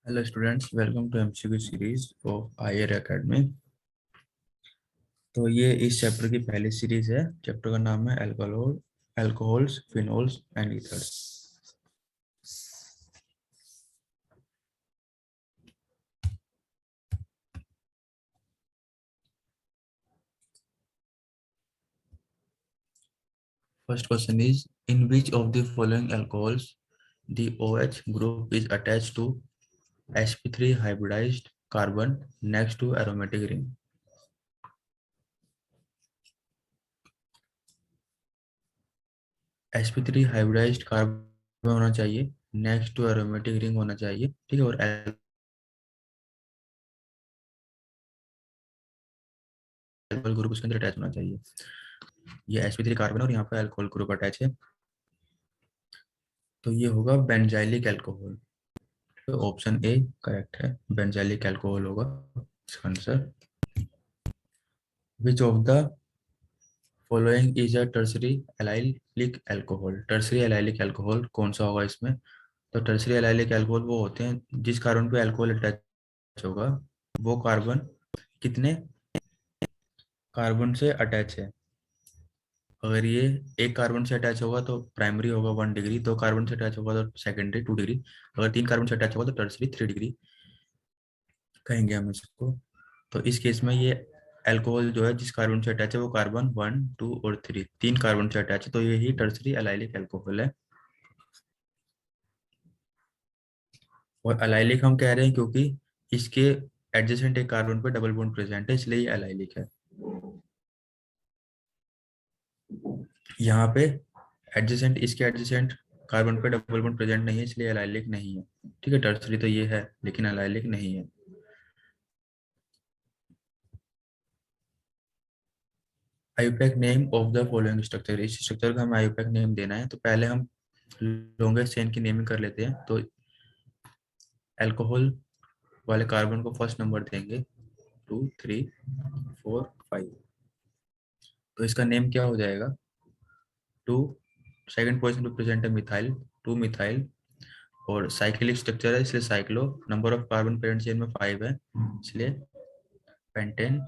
Hello students, welcome to MCQ series of IR academy. तो ये इस चैप्टर की पहली सीरीज है। चैप्टर का नाम है alcohols, phenols and ethers. First question is, in which of the following alcohols the OH group is attached to sp3 hybridized carbon next to aromatic ring? sp3 hybridized carbon होना चाहिए, next to aromatic ring होना चाहिए, ठीक है। और alcohol group उसके अंदर attach होना चाहिए। ये sp3 कार्बन और यहाँ पे अल्कोहल ग्रुप अटैच है, तो ये होगा बेंजाइलिक अल्कोहल। तो ऑप्शन ए करेक्ट है, बेंजाइलिक अल्कोहल होगा इसका answer. Which of the following is a tertiary allylic alcohol? Tertiary allylic alcohol कौन सा होगा इसमें? तो टर्सरी एलाइलिक अल्कोहल वो होते हैं जिस कार्बन पे अल्कोहल अटैच होगा वो कार्बन कितने कार्बन से अटैच है। अगर ये एक कार्बन से अटैच होगा तो प्राइमरी होगा 1 डिग्री, दो कार्बन से अटैच होगा तो सेकेंडरी 2 डिग्री, अगर तीन कार्बन से अटैच होगा तो टर्सरी 3 डिग्री कहेंगे हम इसको। तो इस केस में ये अल्कोहल जो है जिस कार्बन से अटैच है वो कार्बन 1, 2 और 3, तीन कार्बन से अटैच है, तो ये ही टर्सरी एलाइलिक अल्कोहल है। और एलाइलिक हम कह रहे हैं क्योंकि इसके एडजेसेंट एक कार्बन पे डबल बॉन्ड प्रेजेंट है, इसलिए ये एलाइलिक है। यहाँ पे एडजेसेंट, इसके एडजेसेंट कार्बन पे डबल बॉन्ड प्रेजेंट नहीं है, इसलिए एलाइलिक नहीं है। ठीक है, टर्सरी तो ये है लेकिन एलाइलिक नहीं है। IUPAC name of the following structure, इस स्ट्रक्चर का हमें आईयूपैक नेम देना है। तो पहले हम लॉन्गेस्ट चेन की नेमिंग कर लेते हैं। तो अल्कोहल वाले कार्बन को फर्स्ट नंबर देंगे, 2, 3, 4, 5। तो इसका नेम क्या हो जाएगा? 2, सेकंड पोजीशन पे प्रेजेंट है मिथाइल, 2 मिथाइल। और साइक्लिक स्ट्रक्चर है इसलिए cyclo, number of carbon parent chain में 5 है इसलिए पेंटेन।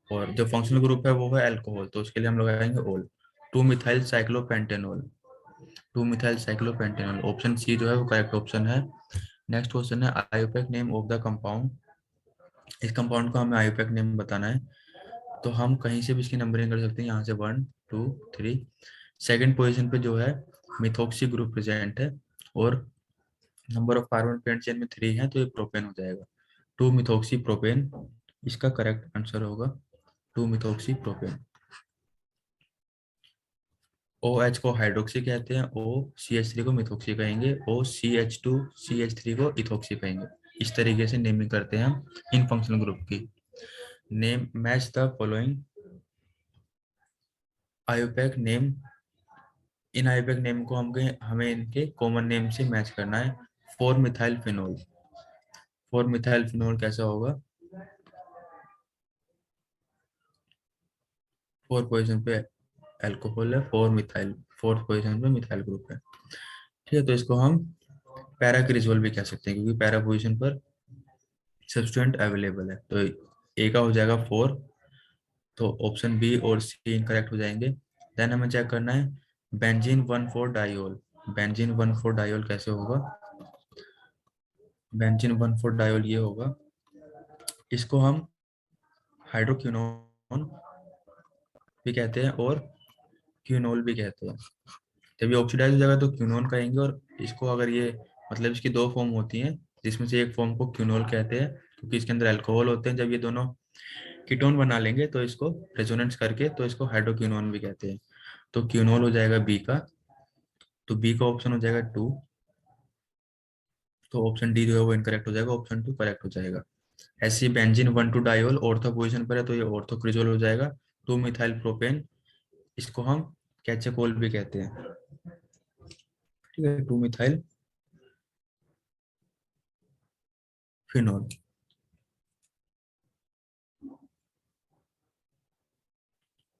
और जो फंक्शनल ग्रुप है वो है अल्कोहल, तो उसके लिए हम लगाएंगे ओल, 2 मिथाइल साइक्लोपेंटेनॉल, 2 मिथाइल साइक्लोपेंटेनॉल। ऑप्शन सी जो है वो करेक्ट ऑप्शन है। नेक्स्ट क्वेश्चन है IUPAC name of the compound. इस कंपाउंड को हमें आईयूपैक नेम बताना है। तो हम कहीं से भी इसकी नंबरिंग कर सकते हैं, यहाँ से 1, 2, 3। सेकेंड पोजीशन पे जो है मिथोक्सी ग्रुप प्रेजेंट है और number of carbon parent chain में 3 है, तो ये प्रोपेन हो जाएगा, 2 मिथोक्सी प्रोपेन इसका करेक्ट आंसर होगा, 2 मिथोक्सी प्रोपेन। ओ एच को हाइड्रोक्सी कहते हैं, OCH3 को मिथोक्सी कहेंगे, OCH2CH3 को इथोक्सी कहेंगे। इस तरीके से नेमिंग करते हैं हम इन फंक्शनल ग्रुप की। Name match the following IUPAC name. In IUPAC name को हमें इनके कॉमन नेम से मैच करना है। 4 मिथाइल फिनोल, 4 मिथाइल फिनोल कैसा होगा? 4 पोजीशन पे अल्कोहल है, 4 मिथाइल, फोर्थ पोजीशन पे मिथाइल ग्रुप है। ठीक है, तो इसको हम पैराक्रिजोल भी कह सकते हैं क्योंकि पैरा पोजीशन पर सब्सटेंट अवेलेबल है। तो ए का हो जाएगा 4, तो ऑप्शन बी और सी इनकरेक्ट हो जाएंगे। देन हमें चेक करना है बेंजीन 1,4-डायोल। बेंजीन 1,4-डायोल कैसे होगा? बेंजीन 1,4-डायोल ये होगा, इसको हम हाइड्रोक्विनोन भी कहते हैं और क्विनोल भी कहते हैं। जब ये ऑक्सीडाइज हो जाएगा तो क्विनोन कहेंगे, और इसको अगर ये मतलब इसकी दो फॉर्म होती हैं जिसमें से एक फॉर्म को क्विनोल कहते हैं क्योंकि इसके अंदर अल्कोहल होते हैं। जब ये दोनों कीटोन बना लेंगे तो इसको रेजोनेंस करके तो इसको हाइड्रोक्विनोन भी कहते हैं। तो क्विनोल हो जाएगा बी का, तो बी का ऑप्शन हो जाएगा 2। तो ऑप्शन डी जो है वो इनकरेक्ट हो जाएगा, ऑप्शन 2 करेक्ट हो जाएगा। ऐसे बेंजीन 1,2-डायोल ऑर्थो पोजीशन पर है तो ये ऑर्थोक्रिजोल हो जाएगा। 2 मिथाइल प्रोपेन, इसको हम कैचेकोल भी कहते हैं। ठीक है, 2 methyl phenol.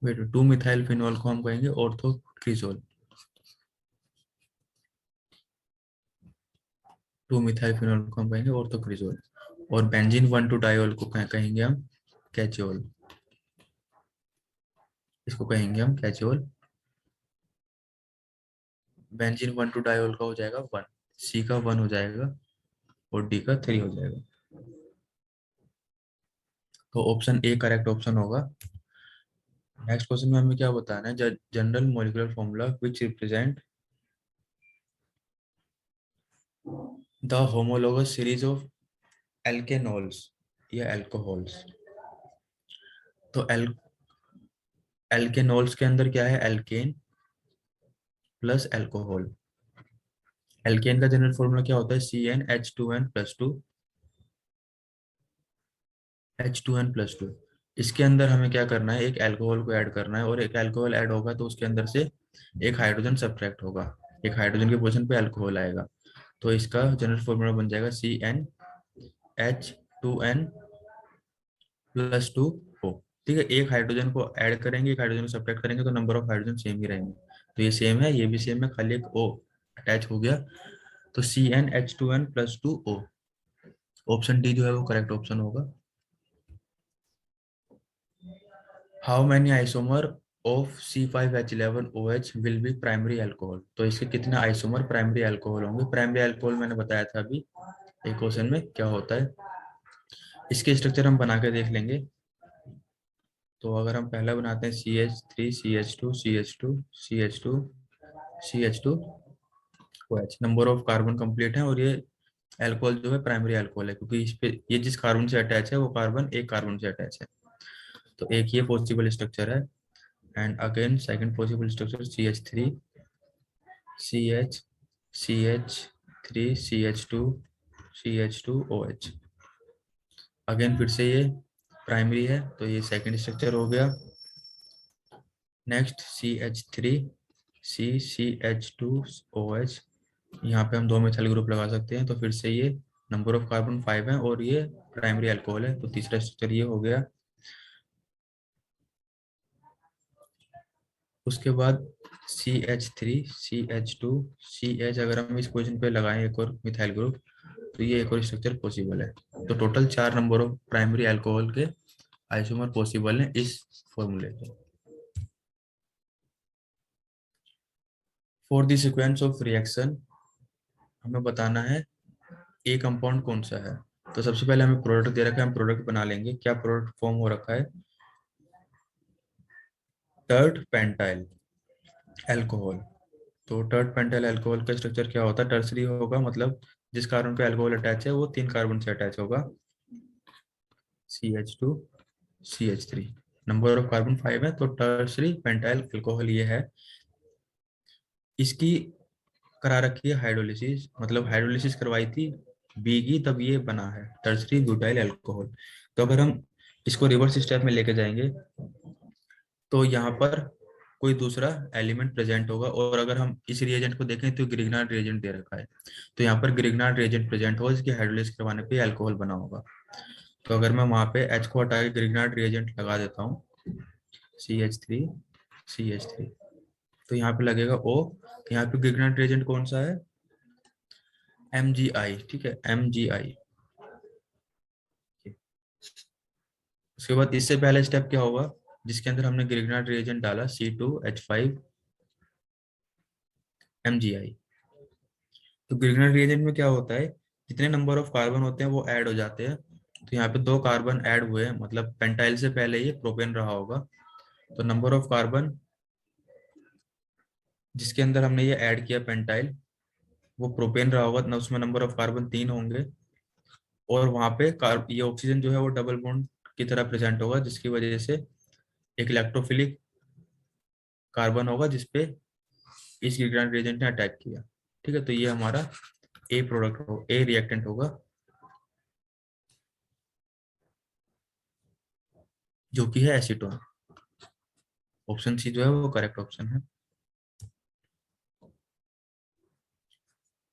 Wait, 2 methyl phenol को हम कहेंगे ऑर्थोक्रिजोल। टू मिथाइल फिनोल को हम कहेंगे ऑर्थोक्रिजोल, और बेंजीन 1,2 डायोल को कहेंगे हम कैचियोल, इसको कहेंगे हम कैचियोल। बेंजीन 1,2 डायोल का हो जाएगा 1, सी का 1 हो जाएगा और डी का 3 हो जाएगा। तो ऑप्शन ए करेक्ट ऑप्शन होगा। नेक्स्ट क्वेश्चन में हमें क्या बताना है, general molecular formula which represent the homologous series of alkanols या अल्कोहल्स। तो एल्केनॉल्स के अंदर क्या है, एल्केन प्लस अल्कोहल। एल्केन का जनरल फॉर्मूला क्या होता है, CnH2n+2, H2n+2। इसके अंदर हमें क्या करना है, एक अल्कोहल को ऐड करना है, और एक अल्कोहल ऐड होगा तो उसके अंदर से एक हाइड्रोजन सब्ट्रैक्ट होगा, एक हाइड्रोजन के पोजीशन पे अल्कोहल आएगा। तो इसका जनरल फॉर्मूला बन जाएगा CnH2n+2O। ठीक है, एक हाइड्रोजन को ऐड करेंगे, एक हाइड्रोजन को सब्ट्रैक्ट करेंगे तो नंबर ऑफ हाइड्रोजन सेम ही रहेंगे। तो ये सेम है, ये भी सेम है, खाली एक O अटैच हो गया। तो CnH2n+2O, ऑप्शन डी जो है वो करेक्ट ऑप्शन होगा। How many isomer of C5H11OH will be primary alcohol. तो इसके कितने आइसोमर प्राइमरी अल्कोहल होंगे। प्राइमरी अल्कोहल मैंने बताया था अभी एक क्वेश्चन में क्या होता है। इसके स्ट्रक्चर हम बना के देख लेंगे। तो अगर हम पहला बनाते हैं CH3 CH2 CH2 CH2 CH2OH, number of carbon complete है, और ये अल्कोहल जो है प्राइमरी अल्कोहल है, क्योंकि इस पे ये जिस कार्बन से अटैच है वो कार्बन एक कार्बन से अटैच है। तो एक ये पॉसिबल स्ट्रक्चर है। And again second possible structure CH3 CH CH3 CH2 CH2OH। Again फिर से ये प्राइमरी है तो ये सेकंड स्ट्रक्चर हो गया। नेक्स्ट CH3 CH2OH, यहाँ पे हम दो मिथाइल ग्रुप लगा सकते हैं, तो फिर से ये नंबर ऑफ कार्बन 5 है और ये प्राइमरी अल्कोहल है, तो तीसरा स्ट्रक्चर ये हो गया। उसके बाद CH3 CH2 CH, अगर हम इस पोजीशन पे लगाएं एक और मिथाइल ग्रुप तो ये एक और स्ट्रक्चर पॉसिबल है। तो total 4 number of primary alcohol के आइसोमर पॉसिबल है इस फॉर्मूले पे। For the sequence of reaction हमें बताना है ए कंपाउंड कौन सा है। तो सबसे पहले हमें प्रोडक्ट दे रखा है, हम प्रोडक्ट बना लेंगे। क्या प्रोडक्ट फॉर्म हो रखा है, टर्ट पेंटाइल अल्कोहल। तो टर्ट पेंटाइल अल्कोहल का स्ट्रक्चर क्या होता है, टर्सरी होगा, मतलब जिस कार्बन पे अल्कोहल अटैच है वो 3 कार्बन से अटैच होगा, CH2 CH3। Number of carbon 5 है, तो टर्सरी पेंटाइल अल्कोहल ये है। इसकी करा रखी है हाइड्रोलिसिस, मतलब हाइड्रोलिसिस करवाई थी बी की, तब ये बना है टर्सरी ब्यूटाइल अल्कोहल। तो अगर हम इसको रिवर्स स्टेप में लेके जाएंगे तो यहाँ पर कोई दूसरा एलिमेंट प्रेजेंट होगा, और अगर हम इस रिएजेंट को देखें तो ग्रिग्नार्ड रिएजेंट दे रखा है, तो यहाँ पर ग्रिग्नार्ड रिएजेंट प्रेजेंट होगा जिसकी हाइड्रोलिसिस करवाने पे अल्कोहल बना होगा। तो अगर मैं वहां पे H को हटा के ग्रिग्नार्ड रिएजेंट लगा देता हूँ, CH3 CH3, तो यहाँ पे लगेगा O। यहाँ पे ग्रिग्नार्ड रिएजेंट कौन सा है, MgI। ठीक है, MgI। उसके बाद इससे पहले स्टेप क्या होगा, जिसके अंदर हमने ग्रिग्नार्ड रिएजेंट डाला C2H5MgI। तो ग्रिग्नार्ड रिएजेंट में क्या होता है, जितने नंबर ऑफ कार्बन होते हैं वो ऐड हो जाते हैं। तो यहाँ पे 2 कार्बन ऐड हुए हैं, मतलब पेंटाइल से पहले ये प्रोपेन रहा होगा, तो नंबर ऑफ कार्बन जिसके अंदर हमने ये ऐड किया पेंटाइल वो प्रोपेन रहा होगा ना, उसमें नंबर ऑफ कार्बन 3 होंगे, और वहां पे ये ऑक्सीजन जो है वो डबल बॉन्ड की तरह प्रेजेंट होगा, जिसकी वजह से एक इलेक्ट्रोफिलिक कार्बन होगा जिसपे इस ग्रिग्नार्ड रिएजेंट ने अटैक किया। ठीक है, तो ये हमारा ए रिएक्टेंट होगा, जो कि है एसीटोन। ऑप्शन सी जो है वो करेक्ट ऑप्शन है।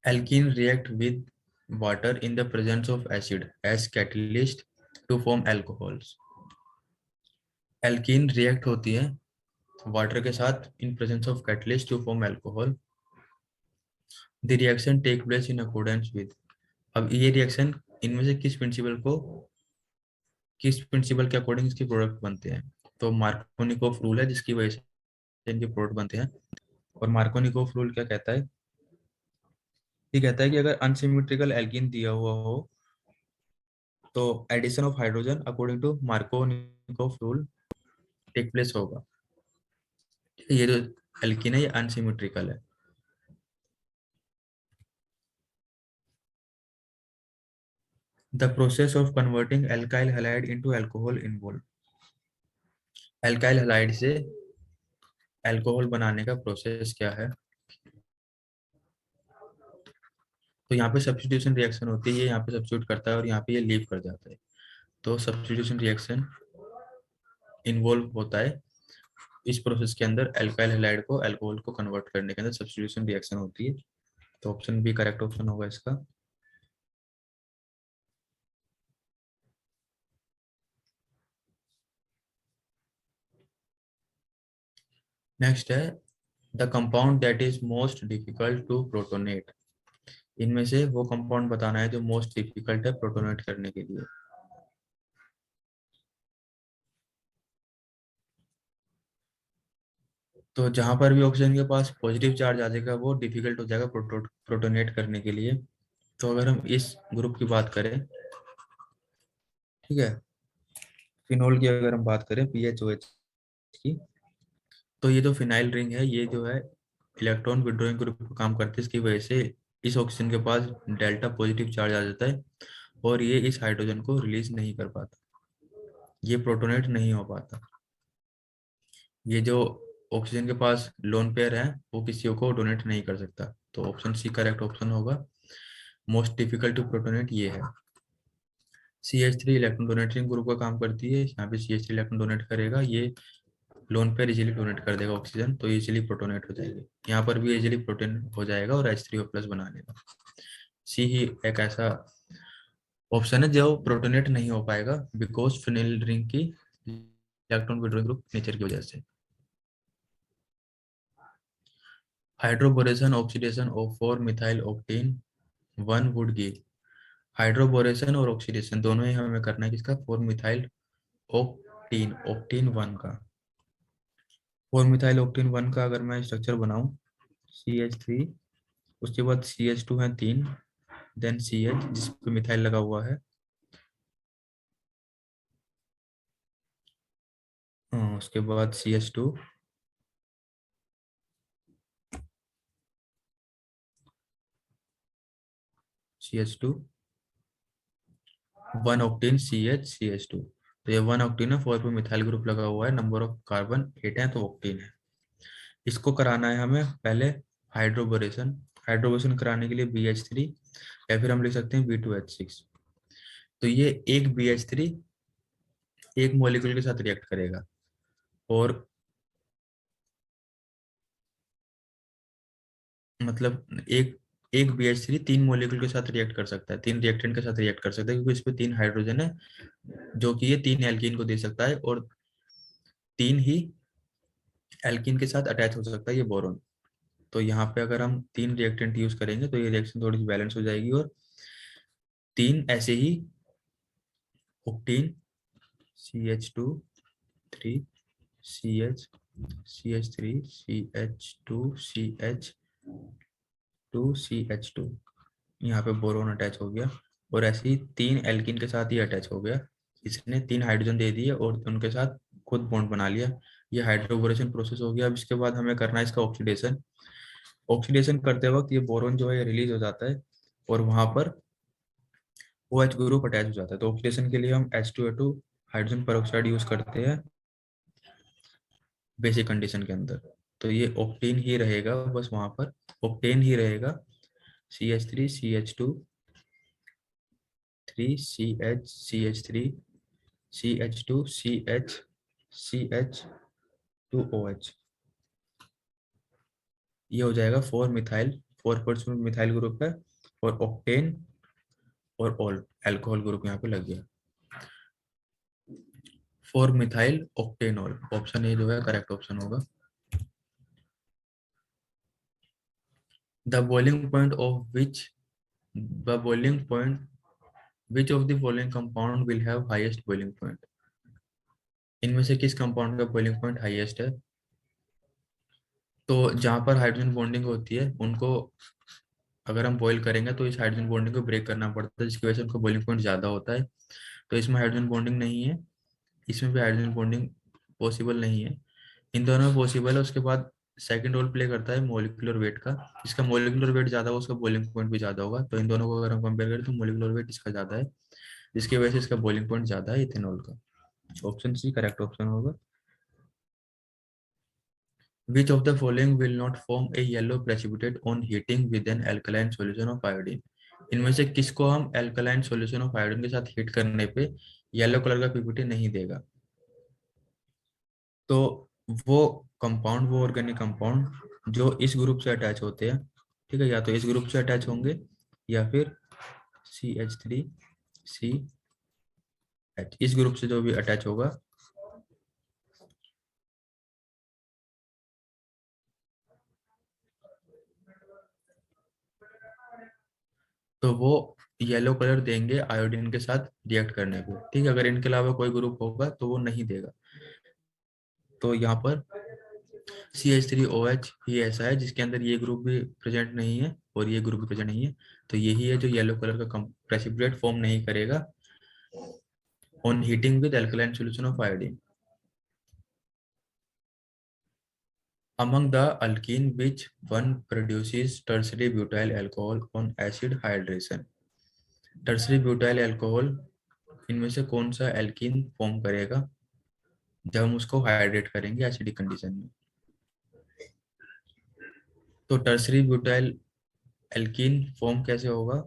Alkene react with water in the presence of acid as catalyst to form alcohols. Alkene react होती है वाटर के साथ in presence of catalyst to form alcohol. The reaction take place in accordance with. अब ये reaction इनमें से किस principal के अकॉर्डिंग इसके प्रोडक्ट बनते हैं? तो मार्कोनिकोफ रूल है जिसकी वजह से इनके प्रोडक्ट बनते हैं। और मार्कोनिकोफ रूल क्या कहता है? ये कहता है कि अगर अनसिमेट्रिकल एल्कीन दिया हुआ हो तो addition of hydrogen according to Markovnikov rule take place होगा। ये जो एल्कीन है ये अनसिमेट्रिकल है। The process of converting alkyl halide into alcohol involve. Alkyl halide से अल्कोहल बनाने का प्रोसेस क्या है? तो यहाँ पे सब्स्टिट्यूशन रिएक्शन होती है, ये यहाँ पे सब्स्टिट्यूट करता है और यहाँ पे ये लीव कर जाता है। तो सब्स्टिट्यूशन रिएक्शन इन्वॉल्व होता है इस प्रोसेस के अंदर, एल्काइल हैलाइड को अल्कोहल को कन्वर्ट करने के अंदर सब्स्टिट्यूशन रिएक्शन होती है। तो ऑप्शन बी करेक्ट ऑप्शन होगा इसका। नेक्स्ट है the compound that is most difficult to protonate. इनमें से वो कंपाउंड बताना है जो मोस्ट डिफिकल्ट है प्रोटोनेट करने के लिए। तो जहां पर भी ऑक्सीजन के पास पॉजिटिव चार्ज आ जाएगा वो डिफिकल्ट हो जाएगा प्रोटोनेट करने के लिए। तो अगर हम इस ग्रुप की बात करें, ठीक है, फिनोल की अगर हम बात करें PHOH की, तो ये जो फिनाइल रिंग है ये जो है इलेक्ट्रॉन विड्रॉइंग ग्रुप पर काम करती है। इसकी वजह से इस ऑक्सीजन के पास डेल्टा पॉजिटिव चार्ज आ जाता है और ये इस हाइड्रोजन को रिलीज नहीं कर पाता, ये प्रोटोनेट नहीं हो पाता। ये जो ऑक्सीजन के पास लोन पेयर है वो किसी को डोनेट नहीं कर सकता। तो ऑप्शन सी करेक्ट ऑप्शन होगा। मोस्ट डिफिकल्ट टू प्रोटोनेट ये है। CH3 इलेक्ट्रॉन डोनेटिंग ग्रुप का काम करती है, यहाँ पे CH3 इलेक्ट्रॉन डोनेट करेगा, ये लोन पेयर इजीली डोनेट कर देगा ऑक्सीजन, तो इजीली प्रोटोनेट हो जाएगी। यहाँ पर भी इजीली प्रोटीन हो जाएगा और H3O+ बना लेगा। सी ही एक ऐसा ऑप्शन है जो प्रोटोनेट नहीं हो पाएगा बिकॉज फिनाइल रिंग की इलेक्ट्रॉन विड्रॉइंग ग्रुप नेचर की वजह से। Hydroboration oxidation of 4 methyl octane 1 would give. Hydroboration और ऑक्सीडेशन दोनों ही हमें करना है किसका? 4 मिथाइल ऑक्टीन ऑक्टीन 1 का। 4 मिथाइल ऑक्टीन 1 का अगर मैं स्ट्रक्चर बनाऊं, CH3, उसके बाद CH2 है 3, देन CH जिस पे मिथाइल लगा हुआ है, उसके बाद CH2, CH2 1 octane CH CH2। तो ये 1 ऑक्टेन है, 4 पे मिथाइल ग्रुप लगा हुआ है, नंबर ऑफ कार्बन 8 है, तो ऑक्टेन है। इसको कराना है हमें पहले हाइड्रोबोरेशन। हाइड्रोबोरेशन कराने के लिए BH3 या फिर हम लिख सकते हैं B2H6। तो ये एक BH3 एक मॉलिक्यूल के साथ रिएक्ट करेगा और मतलब एक एक BH3 तीन मॉलिक्यूल के साथ रिएक्ट कर सकता है, तीन रिएक्टेंट के साथ रिएक्ट कर सकता है, क्योंकि इसमें 3 हाइड्रोजन है जो कि ये 3 एल्कीन को दे सकता है और 3 ही एल्कीन के साथ अटैच हो सकता है ये बोरोन। तो यहाँ पे अगर हम 3 रिएक्टेंट यूज करेंगे तो ये रिएक्शन थोड़ी सी बैलेंस हो जाएगी और 3 ऐसे ही octane CH2 3 CH CH3 CH2 CH2 यहाँ पे बोरोन अटैच हो गया और ऐसे ही 3 एल्कीन के साथ ही अटैच हो गया। इसने 3 हाइड्रोजन दे दिए और उनके साथ खुद बॉन्ड बना लिया। ये हाइड्रोबोरेशन प्रोसेस हो गया। अब इसके बाद हमें करना है इसका ऑक्सीडेशन। ऑक्सीडेशन करते वक्त ये बोरोन जो है ये रिलीज हो जाता है और वहां पर OH ग्रुप अटैच हो जाता है। तो ऑक्सीडेशन के लिए हम H2O2 हाइड्रोजन पेरोक्साइड यूज करते हैं बेसिक कंडीशन के अंदर। तो ये ऑक्टेन ही रहेगा, बस वहां पर ऑक्टेन ही रहेगा। CH3 CH2 CH3CH2CH2OH, ये हो जाएगा 4 मिथाइल, 4% मिथाइल ग्रुप है और ऑक्टेन और ऑल अल्कोहल ग्रुप यहाँ पे लग गया। 4 मिथाइल ऑक्टेनॉल, ऑप्शन ए जो है करेक्ट ऑप्शन होगा। The boiling point of which the boiling point, which of the following compound will have highest boiling point, इनमें से किस कंपाउंड का बॉइलिंग पॉइंट हाईएस्ट है? तो जहाँ पर हाइड्रोजन बॉन्डिंग होती है उनको अगर हम बॉईल करेंगे तो इस हाइड्रोजन बॉन्डिंग को ब्रेक करना पड़ता है, जिसकी वजह से उनका बॉइलिंग पॉइंट ज़्यादा होता है। तो इसमें हाइड्रोजन बॉन्डिंग नहीं है, इसमें भी हाइड्रोजन बॉन्डिंग पॉसिबल नहीं है। इन दोनों में पॉसिबल है। उसके बाद सेकंड रोल प्ले करता है मोलिकुलर वेट का। इसका मोलिकुलर वेट ज़्यादा होगा, उसका बॉइलिंग पॉइंट भी ज़्यादा होगा। तो इन दोनों को अगर हम कंपेयर करें तो मोलिकुलर वेट इसका ज़्यादा है, जिसकी वजह से इसका बॉइलिंग पॉइंट ज़्यादा है इथेनॉल का। ऑप्शन सी करेक्ट ऑप्शन होगा। Which of the following will not form a yellow precipitate on heating with an alkaline solution of iodine? इनमें से किसको हम अल्कलाइन सॉल्यूशन ऑफ आयोडीन के साथ हीट करने पे येलो कलर का पीपीटी नहीं देगा? तो वो कंपाउंड, वो ऑर्गेनिक कंपाउंड जो इस ग्रुप से अटैच होते हैं, ठीक है, या तो इस ग्रुप से अटैच होंगे या फिर CH3CH, इस ग्रुप से जो भी अटैच होगा तो वो येलो कलर देंगे आयोडीन के साथ रिएक्ट करने पे, ठीक है। अगर इनके अलावा कोई ग्रुप होगा तो वो नहीं देगा। तो यहाँ पर CH3OH ही ऐसा है जिसके अंदर ये ग्रुप भी प्रेजेंट नहीं है और ये ग्रुप भी प्रेजेंट नहीं है। तो यही है जो येलो कलर का प्रेसिपिटेट फॉर्म नहीं करेगा on heating with alkaline solution of iodine. Among the alkene, which one produces tertiary butyl alcohol on acid hydration? Tertiary butyl alcohol इनमें से कौन सा एल्कीन फॉर्म करेगा जब हम उसको हाइड्रेट करेंगे एसिडिक कंडीशन में? तो टर्सरी ब्यूटाइल एल्कीन फॉर्म कैसे होगा?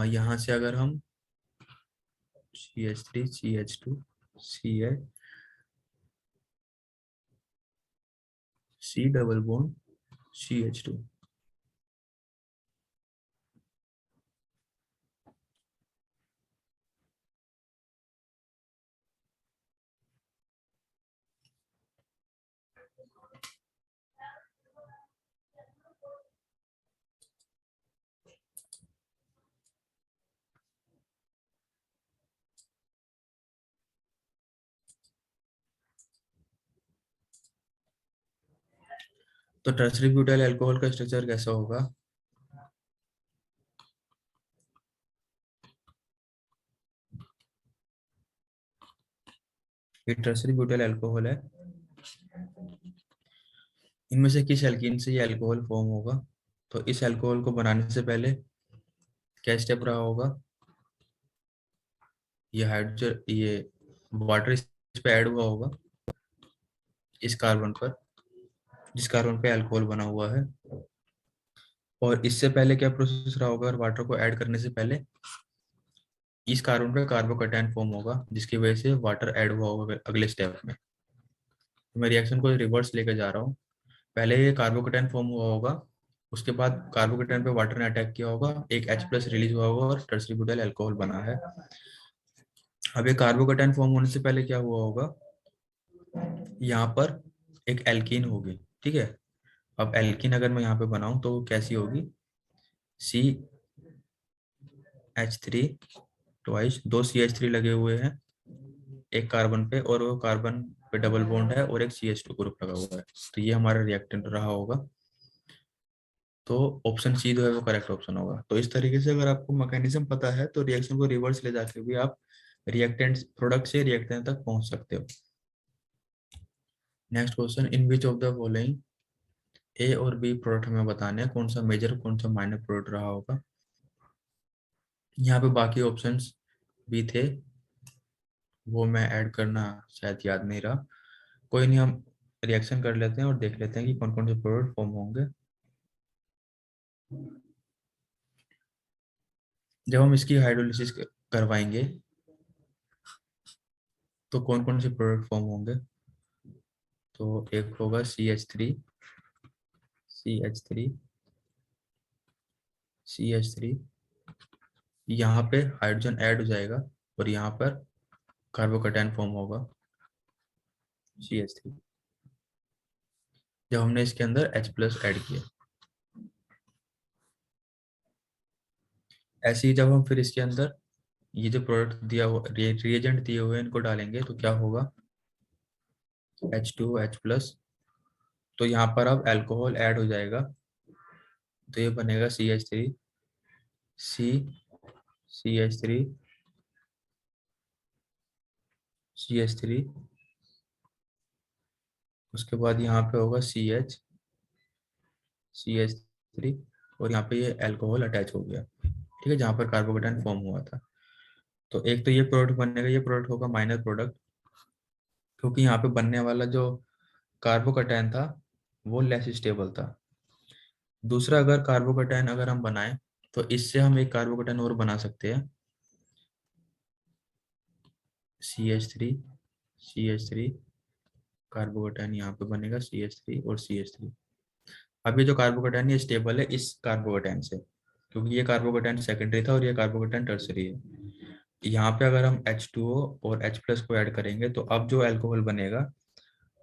यहाँ से अगर हम CH3CH2 C double bond CH2। तो टर्सरी ब्यूटाइल अल्कोहल का स्ट्रक्चर कैसा होगा? ये टर्सरी ब्यूटाइल अल्कोहल है। इनमें से किस एल्कीन से ये अल्कोहल फॉर्म होगा? तो इस अल्कोहल को बनाने से पहले क्या स्टेप रहा होगा? ये हाइड्रोजन, ये वाटर इस पे ऐड हुआ होगा इस कार्बन पर, जिस कार्बन पे अल्कोहल बना हुआ है। और इससे पहले क्या प्रोसेस रहा होगा? वाटर को ऐड करने से पहले इस कार्बन पे कार्बोकैटायन फॉर्म होगा, जिसकी वजह से वाटर ऐड हुआ होगा अगले स्टेप में। तो मैं रिएक्शन को रिवर्स लेकर जा रहा हूँ। पहले ये कार्बोकैटायन फॉर्म हुआ होगा, उसके बाद कार्बोकैटायन पे वाटर ने अटैक किया होगा, एक H+ रिलीज हुआ होगा और टर्सरी ब्यूटाइल अल्कोहल बना है। अब ये कार्बोकैटायन फॉर्म होने से पहले क्या हुआ होगा? यहाँ पर एक एल्कीन होगी, ठीक है। अब एल्कीन अगर मैं यहाँ पे बनाऊं तो वो कैसी होगी? CH3 ट्वाइस, दो CH3 लगे हुए हैं एक कार्बन पे, और वो कार्बन पे डबल बॉन्ड है और एक CH2 ग्रुप लगा हुआ है। तो ये हमारा रिएक्टेंट रहा होगा। तो ऑप्शन सी जो है वो करेक्ट ऑप्शन होगा। तो इस तरीके से अगर आपको मैकेनिज्म पता है तो रिएक्शन को रिवर्स ले जाके भी आप रिएक्टेंट प्रोडक्ट से रिएक्टेंट तक पहुंच सकते हो। Next question, in which of the following A और बी प्रोडक्ट हमें बताने हैं, कौन सा मेजर कौन सा माइनर प्रोडक्ट रहा होगा? यहाँ पे बाकी ऑप्शंस भी थे, वो मैं ऐड करना शायद याद नहीं रहा। कोई नहीं, हम रिएक्शन कर लेते हैं और देख लेते हैं कि कौन कौन से प्रोडक्ट फॉर्म होंगे। जब हम इसकी हाइड्रोलिसिस करवाएंगे तो कौन कौन से प्रोडक्ट फॉर्म होंगे? तो एक होगा CH3 CH3, यहाँ पे हाइड्रोजन ऐड हो जाएगा और यहाँ पर कार्बोकैटायन फॉर्म होगा CH3, जब हमने इसके अंदर H+ ऐड किया। ऐसे ही जब हम फिर इसके अंदर ये जो प्रोडक्ट दिया हुआ रिएजेंट दिए हुए हैं इनको डालेंगे तो क्या होगा, H2H+, तो यहाँ पर अब अल्कोहल ऐड हो जाएगा, तो ये बनेगा CH3, CH3, उसके बाद यहाँ पे होगा CH3, और यहाँ पे ये अल्कोहल अटैच हो गया, ठीक है, जहाँ पर कार्बोकेटाइन फॉर्म हुआ था। तो एक तो ये प्रोडक्ट बनेगा, ये प्रोडक्ट होगा माइनर प्रोडक्ट, क्योंकि यहाँ पे बनने वाला जो कार्बोकेटाइन था वो लेस स्टेबल था। दूसरा, अगर कार्बोकेटाइन अगर हम बनाएं तो इससे हम एक कार्बोकेटाइन और बना सकते हैं, CH3, कार्बोकेटाइन यहाँ पे बनेगा CH3 और CH3। अब ये जो कार्बोकेटाइन ये स्टेबल है इस कार्बोकेटाइन से, क्योंकि ये कार्बोकेटाइन सेकेंडरी था और ये कार्बोकेटाइन टर्सरी है। यहाँ पे अगर हम H2O और H+ को ऐड करेंगे तो अब जो अल्कोहल बनेगा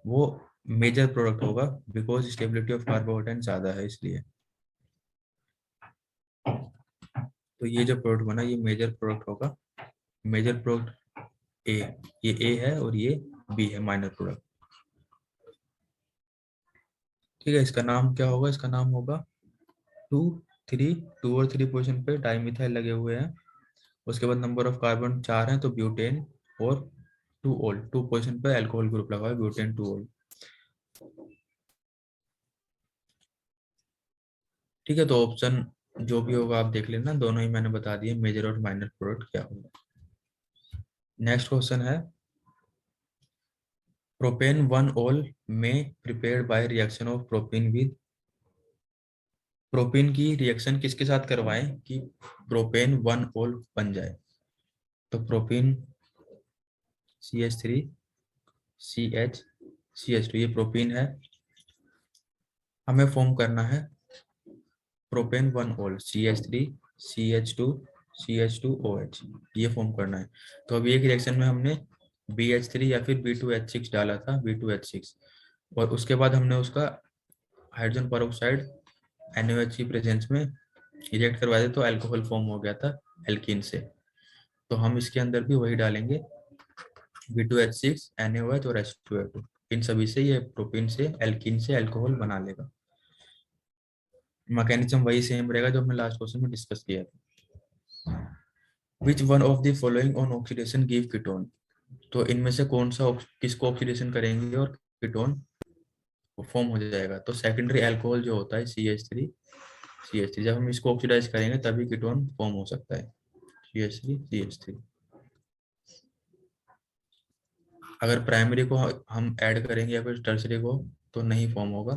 वो मेजर प्रोडक्ट होगा, बिकॉज स्टेबिलिटी ऑफ कार्बोकेटाइन ज्यादा है इसलिए। तो ये जो प्रोडक्ट बना ये मेजर प्रोडक्ट होगा, मेजर प्रोडक्ट ए, ये ए है और ये बी है माइनर प्रोडक्ट। ठीक है, इसका नाम क्या होगा, इसका नाम होगा 2, 3, 2 और 3 पोजीशन पे डाइमिथाइल लगे हुए हैं, उसके बाद नंबर ऑफ कार्बन 4 हैं तो ब्यूटेन, और 2 ओल, 2 पोजीशन पे अल्कोहल ग्रुप लगा है ब्यूटेन 2 ओल। ठीक है, तो ऑप्शन जो भी होगा आप देख लेना, दोनों ही मैंने बता दिए मेजर और माइनर प्रोडक्ट क्या होगा। नेक्स्ट क्वेश्चन है, प्रोपेन 1 ओल में prepared by reaction of propane with, propane की रिएक्शन किसके साथ करवाएं कि प्रोपेन 1 ओल बन जाए, तो प्रोपेन CH3, CH2, ये प्रोपेन है, हमें फॉर्म करना है प्रोपेन 1 ओल, CH3, CH2, OH, ये फॉर्म करना है। तो अभी एक रिएक्शन में हमने BH3 या फिर B2H6 डाला था, B2H6, और उसके बाद हमने उसका हाइड्रोजन पेरोक्साइड NaOH की प्रेजेंस में रिएक्ट करवाया था, तो अल्कोहल फॉर्म हो गया था एल्कीन से। तो हम इसके अंदर भी वही डालेंगे, B2H6, NaOH और H2O2, इन सभी से ये प्रोपेन से एल्कीन से अल्कोहल बना लेगा। मैकेनिज्म वही सेम रहेगा जो हमने लास्ट क्वेश्चन में डिस्कस किया था। Which one of the following on oxidation give ketone, तो इनमें से कौन सा किसको ऑक्सीडेशन करेंगे और कीटोन फॉर्म हो जाएगा, तो सेकेंडरी अल्कोहल जो होता है CH3, जब हम इसको ऑक्सीडाइज करेंगे तभी कीटोन फॉर्म हो सकता है, CH3। अगर प्राइमरी को हम ऐड करेंगे या फिर टर्सरी को तो नहीं फॉर्म होगा,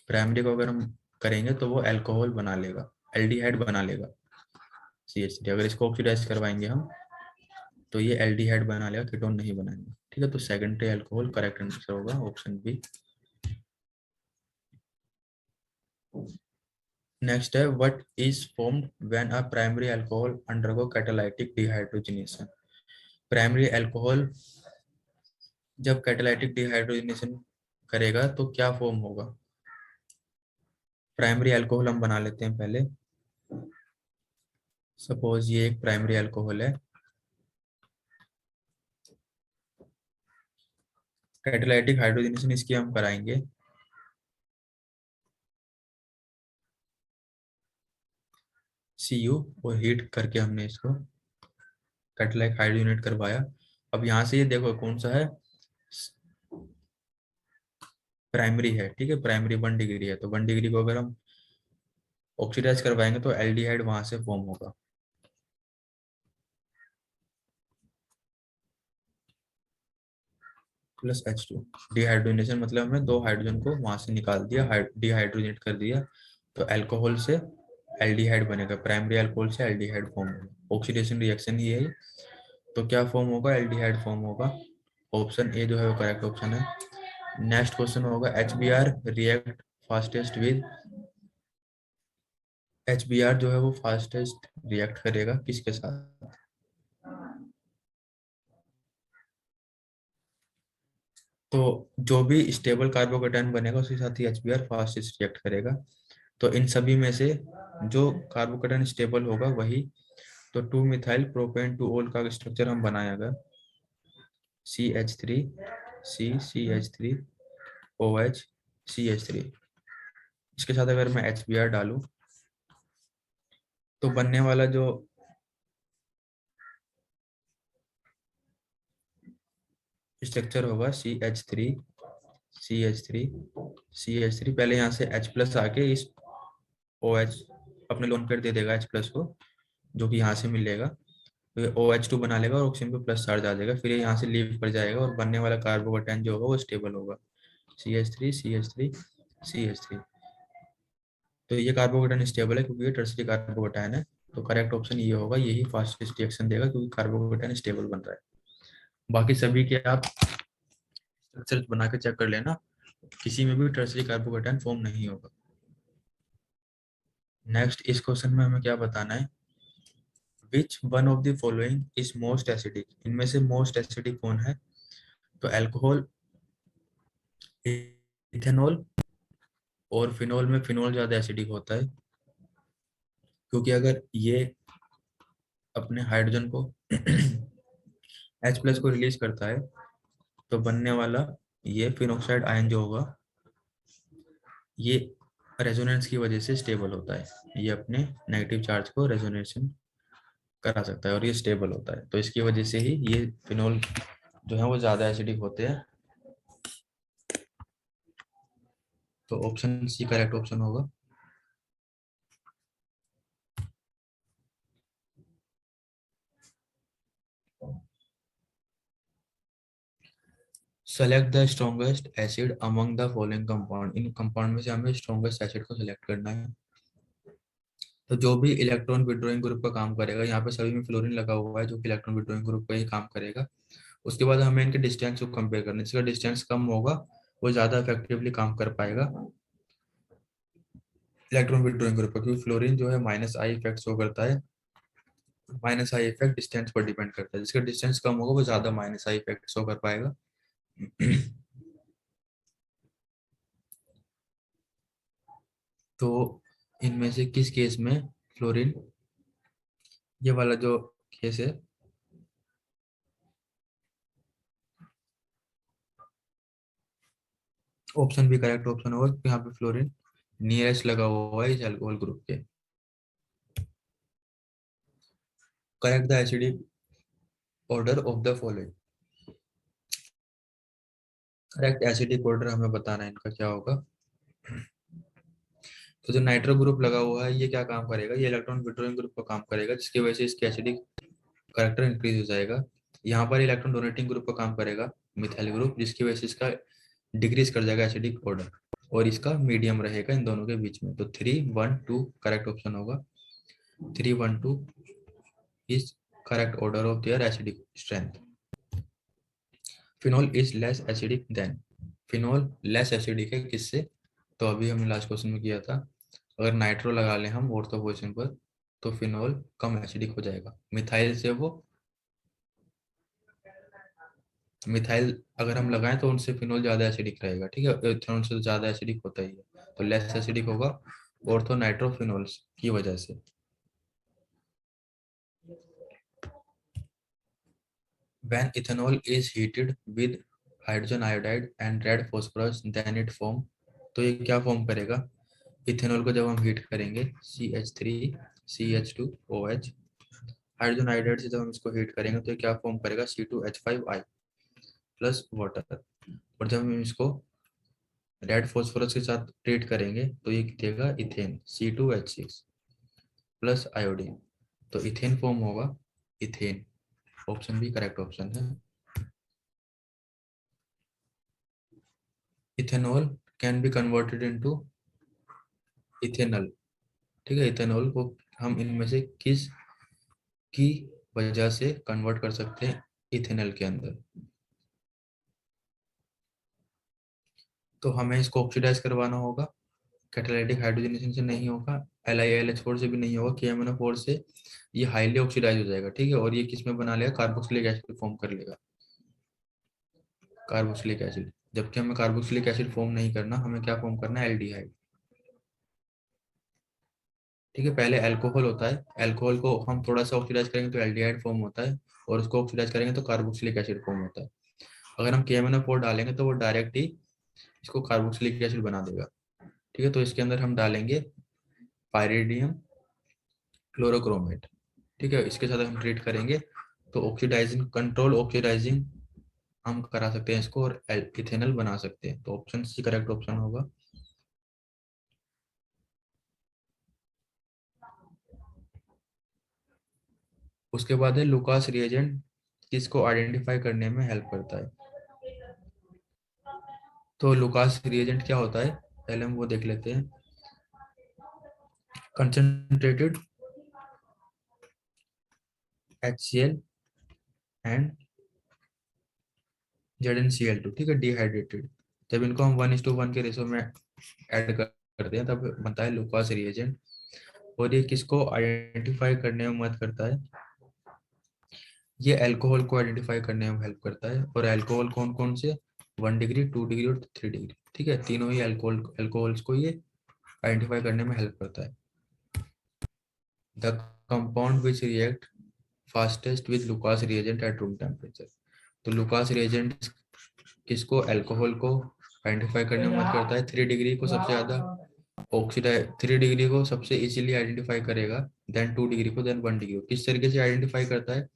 प्राइमरी को अगर हम करेंगे तो वो अल्कोहल बना लेगा, एल्डिहाइड बना लेगा CH3, अगर इसको ऑक्सीडाइज करवाएंगे हम तो ये एल्डिहाइड बना लेगा, कीटोन नहीं बनाएंगे। ठीक है, तो सेकेंडरी अल्कोहल करेक्ट आंसर होगा ऑप्शन बी। नेक्स्ट है, what is formed when a primary alcohol undergo catalytic dehydrogenation, primary alcohol जब कैटालाइटिक डिहाइड्रोजनेशन करेगा तो क्या फॉर्म होगा। प्राइमरी अल्कोहल हम बना लेते हैं पहले, सपोज ये एक प्राइमरी अल्कोहल है, कैटालाइटिक हाइड्रोजनेशन इसकी हम कराएंगे, Cu, और हीट करके हमने इसको कैटालाइटिक हाइड्रोजनेट करवाया। अब यहाँ से ये देखो कौन सा है, प्राइमरी है, ठीक है, प्राइमरी 1 डिग्री है, तो 1 डिग्री को अगर हम ऑक्सीडाइज करवाएंगे तो एल्डिहाइड वहां से फॉर्म होगा, +H2, डिहाइड्रोजनेशन मतलब हमने 2 हाइड्रोजन को वहां से निकाल दिया, डिहाइड्रोजनेट कर दिया, तो अल्कोहल से एल्डिहाइड बनेगा, प्राइमरी अल्कोहल से एल्डिहाइड फॉर्म होगा, ऑक्सीडेशन रिएक्शन ही है। तो क्या फॉर्म होगा, एल्डिहाइड फॉर्म होगा, ऑप्शन ए जो है वो करेक्ट ऑप्शन है। नेक्स्ट क्वेश्चन होगा, HBr react fastest with, HBr जो है वो फास्टेस्ट रिएक्ट करेगा किसके साथ, तो जो भी स्टेबल कार्बोकेटाइन बनेगा उसके साथ ही HBr फास्टेस्ट रिएक्ट करेगा। तो इन सभी में से जो कार्बोकेटाइन स्टेबल होगा वही तो 2 मिथाइल प्रोपेन टू ओल का स्ट्रक्चर हम बनाए अगर CH3 CH3 OH CH3, इसके साथ अगर मैं HBr डालूं तो बनने वाला जो स्ट्रक्चर होगा CH3 पहले यहाँ से H प्लस आके इस OH अपने लोन पेयर दे देगा H प्लस को, जो कि यहाँ से मिलेगा, तो ये OH2 बना लेगा और ऑक्सीजन पे प्लस चार्ज आ जाएगा, फिर ये यहाँ से लीव कर जाएगा और बनने वाला कार्बोकेटाइन जो होगा वो स्टेबल होगा CH3 तो ये कार्बोकेटाइन स्टेबल है क्योंकि ये टर्सरी कार्बोकेटाइन है। तो करेक्ट ऑप्शन ये होगा, यही फास्टेस्ट रिएक्शन देगा क्योंकि कार्बोकेटाइन स्टेबल बन रहा है। बाकी सभी के आप स्ट्रक्चर बना के चेक कर लेना, किसी में भी टर्सरी कार्बोकेटाइन फॉर्म नहीं होगा। नेक्स्ट इस क्वेश्चन में हमें क्या बताना है, which one of the following is most acidic, इनमें से मोस्ट एसिडिक कौन है। तो अल्कोहल, इथेनॉल और फिनॉल में फिनॉल ज्यादा एसिडिक होता है, क्योंकि अगर ये अपने हाइड्रोजन को H प्लस को रिलीज करता है तो बनने वाला ये फिनॉक्साइड आयन जो होगा ये रेजोनेंस की वजह से स्टेबल होता है, ये अपने नेगेटिव चार्ज को रेजोनेशन करा सकता है और ये स्टेबल होता है, तो इसकी वजह से ही ये फिनॉल जो है वो ज्यादा एसिडिक होते हैं। तो ऑप्शन सी करेक्ट ऑप्शन होगा। Select the strongest acid among the following compound, in compound में से हमें स्ट्रॉन्गेस्ट एसिड को सिलेक्ट करना है। तो जो भी इलेक्ट्रॉन विड्रॉइंग ग्रुप का काम करेगा, यहाँ पे सभी में फ्लोरीन लगा हुआ है जो कि इलेक्ट्रॉन विड्रॉइंग ग्रुप का ही काम करेगा। उसके बाद हमें इनके डिस्टेंस को कंपेयर करना है, जिसका डिस्टेंस कम होगा वो ज्यादा इफेक्टिवली काम कर पाएगा इलेक्ट्रॉन विड्रॉइंग ग्रुप पर, क्योंकि फ्लोरीन जो है -I इफेक्ट शो करता है, -I इफेक्ट डिस्टेंस पर डिपेंड करता है, जिसका डिस्टेंस कम होगा वो ज्यादा -I इफेक्ट शो कर पाएगा। तो इनमें से किस केस में फ्लोरीन, ये वाला जो केस है, ऑप्शन भी करेक्ट ऑप्शन होगा क्योंकि यहाँ पे फ्लोरीन नियरेस्ट लगा हुआ है इस अल्कोहल ग्रुप के। Correct the acidic order of the following, correct acidic order हमें बताना है इनका क्या होगा। तो जो नाइट्रो ग्रुप लगा हुआ है ये क्या काम करेगा, ये इलेक्ट्रॉन विड्रॉइंग ग्रुप का काम करेगा, जिसकी वजह से इसके एसिडिक करेक्टर इंक्रीज हो जाएगा। यहाँ पर इलेक्ट्रॉन डोनेटिंग ग्रुप का काम करेगा मिथाइल ग्रुप, जिसकी वजह से इसका डिक्रीज कर जाएगा एसिडिक ऑर्डर, और इसका मीडियम रहेगा इन दोनों के बीच में। तो 3 1 2 करेक्ट ऑप्शन होगा। 3 1 2 is correct order of their acidic strength. Phenol is less acidic then, phenol less acidic है किससे, तो अभी हमने लास्ट क्वेश्चन में किया था, अगर नाइट्रो लगा लें हम ऑर्थो पोजीशन पर तो फिनॉल कम एसिडिक हो जाएगा, मिथाइल से वो, मिथाइल अगर हम लगाएं तो उनसे फिनॉल ज्यादा एसिडिक रहेगा, ठीक है, इथेनॉल से तो ज्यादा एसिडिक होता ही है, तो लेस एसिडिक होगा ऑर्थो नाइट्रोफिनॉल्स की वजह से। When ethanol is heated with hydrogen iodide and red phosphorus then it form, तो ये क्या फॉर्म करेगा, इथेनॉल को जब हम हीट करेंगे CH3CH2OH, हाइड्रोजन आयोडाइड से जब हम इसको हीट करेंगे तो ये क्या फॉर्म करेगा C2H5I प्लस वाटर, और जब हम इसको रेड फॉस्फोरस के साथ ट्रीट करेंगे तो ये देगा इथेन C2H6 प्लस आयोडीन, तो इथेन फॉर्म होगा, इथेन। ऑप्शन भी करेक्ट ऑप्शन है। Ethanol can be converted into ethanol, ठीक है, इथेनॉल को हम इनमें से किस की वजह से कन्वर्ट कर सकते हैं इथेनॉल के अंदर, तो हमें इसको ऑक्सीडाइज करवाना होगा, कैटालिटिक हाइड्रोजनेशन से नहीं होगा, LiAlH4 से भी नहीं होगा, KMnO4 से ये हाईली ऑक्सीडाइज हो जाएगा, ठीक है, और ये किस में बना लेगा, कार्बोक्सिलिक एसिड फॉर्म कर लेगा, कार्बोक्सिलिक एसिड, जबकि हमें कार्बोक्सिलिक एसिड फॉर्म नहीं करना, हमें क्या फॉर्म करना है, एल्डिहाइड। ठीक है, पहले अल्कोहल होता है, अल्कोहल को हम थोड़ा सा ऑक्सीडाइज करेंगे तो एल्डिहाइड फॉर्म होता है, और उसको ऑक्सीडाइज करेंगे तो कार्बोक्सिलिक एसिड फॉर्म होता है। अगर हम KMnO4 डालेंगे तो वो डायरेक्ट ही इसको कार्बोक्सिलिक एसिड बना देगा। ठीक है, तो इसके अंदर हम डालेंगे पायरिडियम क्लोरोक्रोमेट। ठीक है, इसके साथ हम ट्रीट करेंगे तो ऑक्सीडाइजिंग कंट्रोल ऑक्सीडाइजिंग हम करा सकते हैं इसको, और इथेनॉल बना सकते हैं। तो ऑप्शन सी करेक्ट ऑप्शन होगा। उसके बाद है लुकास रिएजेंट किसको आइडेंटिफाई करने में हेल्प करता है। तो लुकास रिएजेंट क्या होता है, पहले हम वो देख लेते हैं। कंसंट्रेटेड HCl एंड ZnCl2, ठीक है, डिहाइड्रेटेड। जब इनको हम 1:1 के रेशो में ऐड करते हैं तब बनता है लुकास रिएजेंट। और ये किसको आइडेंटिफाई करने में मदद करता है, ये अल्कोहल को आइडेंटिफाई करने में हेल्प करता है। और अल्कोहल कौन कौन से, 1 डिग्री, 2 डिग्री और 3 डिग्री, ठीक है, तीनों ही अल्कोहल्स को ये आइडेंटिफाई करने में हेल्प करता है। The compound which react fastest with Lucas reagent at room temperature. तो लुकास रिएजेंट किसको, अल्कोहल को आइडेंटिफाई करने में मदद करता है। 3 डिग्री को सबसे ज्यादा ऑक्सीडाइज, 3 डिग्री को सबसे इजीली आइडेंटिफाई करेगा, देन 2 डिग्री को, देन 1 डिग्री को। किस तरीके से आइडेंटिफाई करता है,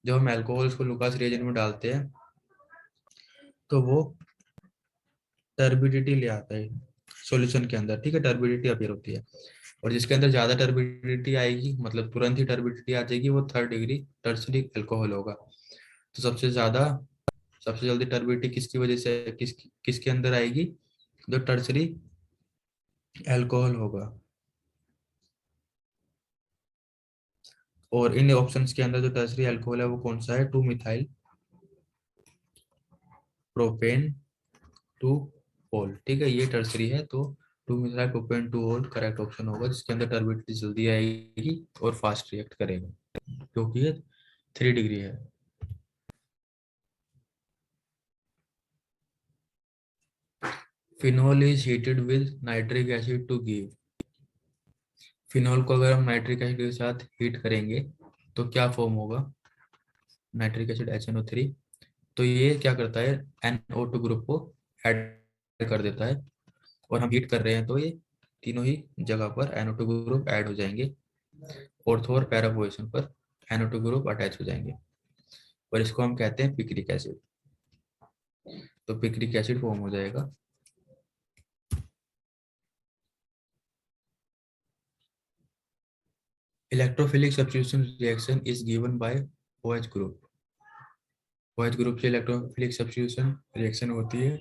जब हम अल्कोहल्स को लुकास रिएजेंट में डालते हैं तो वो टर्बिडिटी ले आता है सॉल्यूशन के अंदर। ठीक है, टर्बिडिटी अपीयर होती है, और जिसके अंदर ज्यादा टर्बिडिटी आएगी, मतलब तुरंत ही टर्बिडिटी आ जाएगी, वो 3rd डिग्री टर्सरी अल्कोहल होगा। तो सबसे जल्दी टर्बिडिटी किसकी वजह से किसके अंदर आएगी, जो टर्सरी अल्कोहल होगा। और इन ऑप्शंस के अंदर जो टर्सरी अल्कोहल है वो कौन सा है, 2 मिथाइल प्रोपेन 2 होल। ठीक है, ये टर्सरी है, तो 2 methyl propane 2 ol correct option होगा, जिसके अंदर टर्बिडिटी जल्दी आएगी और फास्ट रिएक्ट करेगा, क्योंकि ये 3 डिग्री है। Phenol is heated with nitric acid to give. Phenol को अगर हम नाइट्रिक एसिड के साथ हीट करेंगे तो क्या फॉर्म होगा, नाइट्रिक एसिड HNO3। तो ये क्या करता है, NO2 ग्रुप को ऐड कर देता है, और हम हीट कर रहे हैं तो ये तीनों ही जगह पर NO2 ग्रुप ऐड हो जाएंगे, ऑर्थो और पैरा पोजीशन पर NO2 ग्रुप अटैच हो जाएंगे, और इसको हम कहते हैं पिक्रिक एसिड। तो पिक्रिक एसिड फॉर्म हो जाएगा। Electrophilic substitution reaction is given by OH group. OH group से इलेक्ट्रोफिलिक सब्स्टिट्यूशन रिएक्शन होती है।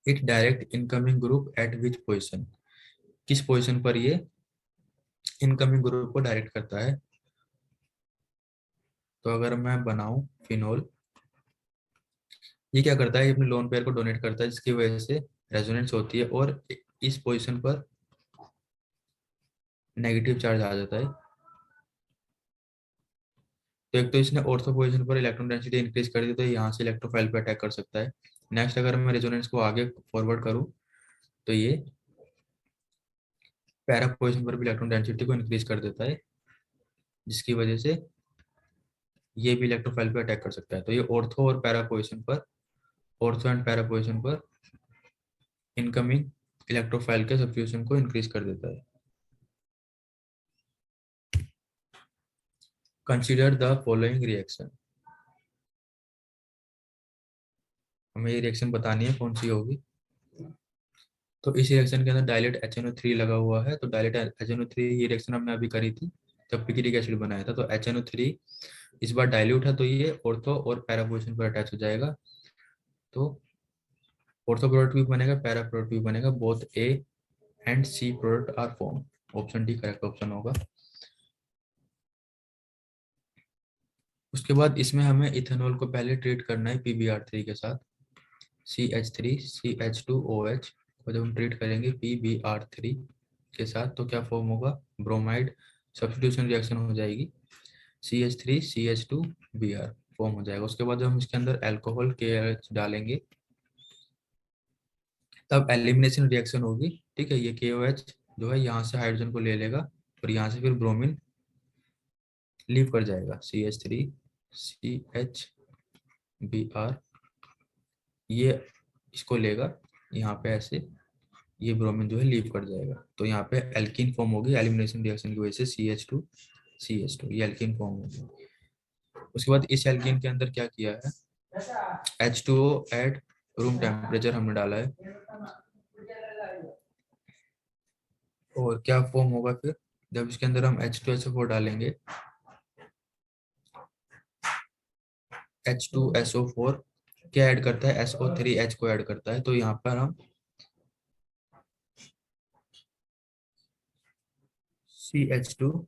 It direct incoming group at which position, किस पोजीशन पर ये इनकमिंग ग्रुप को डायरेक्ट करता है। तो अगर मैं बनाऊं फिनोल, ये क्या करता है, ये अपने लोन पेयर को डोनेट करता है, जिसकी वजह से रेजोनेंस होती है और इस पोजीशन पर नेगेटिव चार्ज आ जाता है। तो एक तो इसने ऑर्थो पोजीशन पर इलेक्ट्रॉन डेंसिटी इंक्रीज कर दी, तो यहाँ से इलेक्ट्रोफाइल पे अटैक कर सकता है। नेक्स्ट अगर मैं रेजोनेंस को आगे फॉरवर्ड करूँ तो ये पैरा पोजीशन पर भी इलेक्ट्रॉन डेंसिटी को इंक्रीज कर देता है, जिसकी वजह से ये भी इलेक्ट्रोफाइल पे अटैक कर सकता है। तो ये ऑर्थो और पैरा पोजीशन पर, ऑर्थो एंड पैरा पोजीशन पर इनकमिंग इलेक्ट्रोफाइल के सब्स्टिट्यूशन को इंक्रीज कर देता है। Consider the following reaction. हमें ये रिएक्शन बतानी है कौन सी होगी। तो इस रिएक्शन के अंदर डायलेट HNO3 लगा हुआ है, तो डायलेट HNO3, ये रिएक्शन हमने अभी करी थी जब पिक्रिक एसिड बनाया था। तो HNO3 इस बार डाइल्यूट है, तो ये ऑर्थो और पैरा पोजीशन पर अटैच हो जाएगा। तो ऑर्थो प्रोडक्ट भी बनेगा, पैरा प्रोडक्ट भी बनेगा, both A and C product are form. Option D correct option होगा। उसके बाद इसमें हमें इथेनॉल को पहले ट्रीट करना है PbR3 के साथ, CH3CH2OH को जब हम ट्रीट करेंगे PbR3 के साथ तो क्या फॉर्म होगा, ब्रोमाइड सब्स्टिट्यूशन रिएक्शन हो जाएगी, CH3CH2Br फॉर्म हो जाएगा। उसके बाद जब हम इसके अंदर अल्कोहल KH डालेंगे तब एलिमिनेशन रिएक्शन होगी। ठीक है, ये KOH जो है यहाँ से हाइड्रोजन को ले लेगा और यहाँ से फिर ब्रोमीन लीव कर जाएगा, CH3CH, ये इसको लेगा यहाँ पे ऐसे, ये ब्रोमीन जो है लीव कर जाएगा, तो यहाँ पे एल्कीन फॉर्म होगी एलिमिनेशन रिएक्शन की वजह से, CH2CH2, ये एल्कीन फॉर्म होगी। उसके बाद इस एल्कीन के अंदर क्या किया है, H2O एट रूम टेम्परेचर हमने डाला है, और क्या फॉर्म होगा फिर जब इसके अंदर हम H2SO4 डालेंगे, H2SO4 क्या ऐड करता है, SO3H को ऐड करता है, तो यहाँ पर हम CH2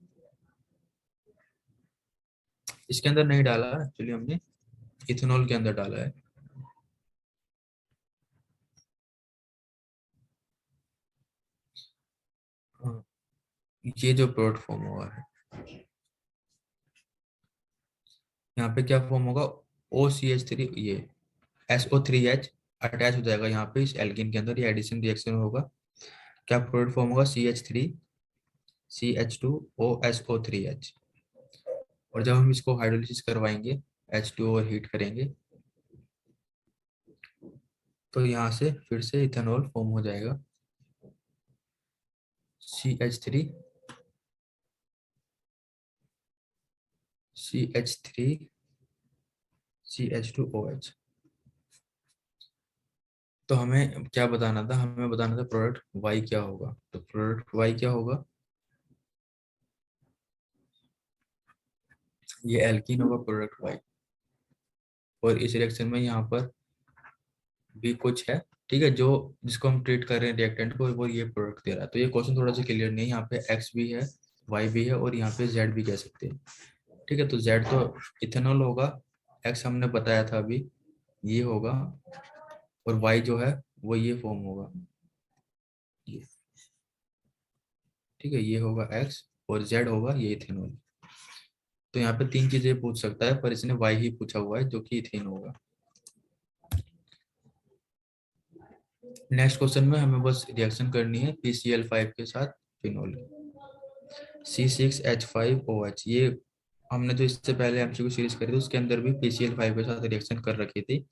इसके अंदर नहीं डाला एक्चुअली, हमने इथेनॉल के अंदर डाला है। हाँ, ये जो प्रोडक्ट फॉर्म हुआ है, यहाँ पे क्या फॉर्म होगा, OCH3, ये SO3H अटैच हो जाएगा यहाँ पे इस एल्कीन के अंदर, ये एडिशन रिएक्शन होगा, क्या प्रोडक्ट फॉर्म होगा, CH3CH2OSO3H, और जब हम इसको हाइड्रोलिसिस करवाएंगे, H2O और हीट करेंगे, तो यहाँ से फिर से इथेनॉल फॉर्म हो जाएगा, CH3CH2OH। तो हमें क्या बताना था, हमें बताना था प्रोडक्ट वाई क्या होगा, तो प्रोडक्ट वाई क्या होगा, ये एल्कीन होगा प्रोडक्ट वाई, और इस रिएक्शन में यहाँ पर भी कुछ है, ठीक है, जो जिसको हम ट्रीट कर रहे हैं रिएक्टेंट को, वो ये प्रोडक्ट दे रहा है, तो ये क्वेश्चन थोड़ा सा क्लियर नहीं है, यहाँ पे एक्स भी है, वाई भी है, और यहाँ पे जेड भी कह सकते हैं, ठीक है, तो जेड तो इथेनॉल होगा, एक्स हमने बताया था अभी ये होगा, और वाई जो है वो ये फॉर्म होगा, ये, ठीक है, ये होगा एक्स, और जेड होगा ये इथेनॉल। तो यहाँ पे तीन चीजें पूछ सकता है, पर इसने वाई ही पूछा हुआ है जो कि इथेन होगा। नेक्स्ट क्वेश्चन में हमें बस रिएक्शन करनी है PCl5 के साथ फिनोल, C6H5OH, ये हमने जो इससे पहले एमसीक्यू सीरीज करी थी उसके अंदर भी PCl5 के साथ रिएक्शन कर रखी थी,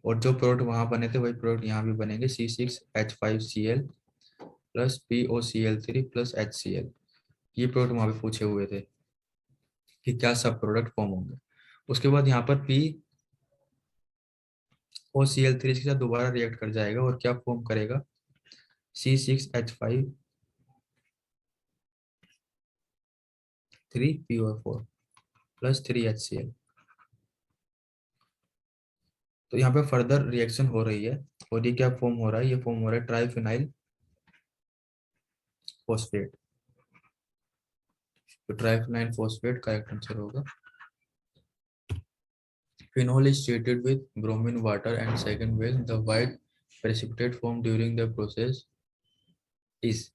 और जो प्रोडक्ट वहां बने थे वही प्रोडक्ट यहाँ भी बनेंगे, C6H5Cl plus POCl3 plus HCl, ये प्रोडक्ट वहां पे पूछे हुए थे कि क्या सब प्रोडक्ट फॉर्म होंगे। उसके बाद यहाँ पर POCl3 के साथ दोबारा रिएक्ट कर जाएगा और क्या फॉर्म करेगा, C6H5 3PO4 प्लस 3HCl। तो यहाँ पे फर्दर रिएक्शन हो रही है, और ये क्या फॉर्म हो रहा है, ये फॉर्म हो रहा है ट्राइफिनाइल फॉस्फेट, तो ट्राइफिनाइल फॉस्फेट करेक्ट आंसर होगा। Phenol is treated with bromine water and second well the white precipitate formed during the process is,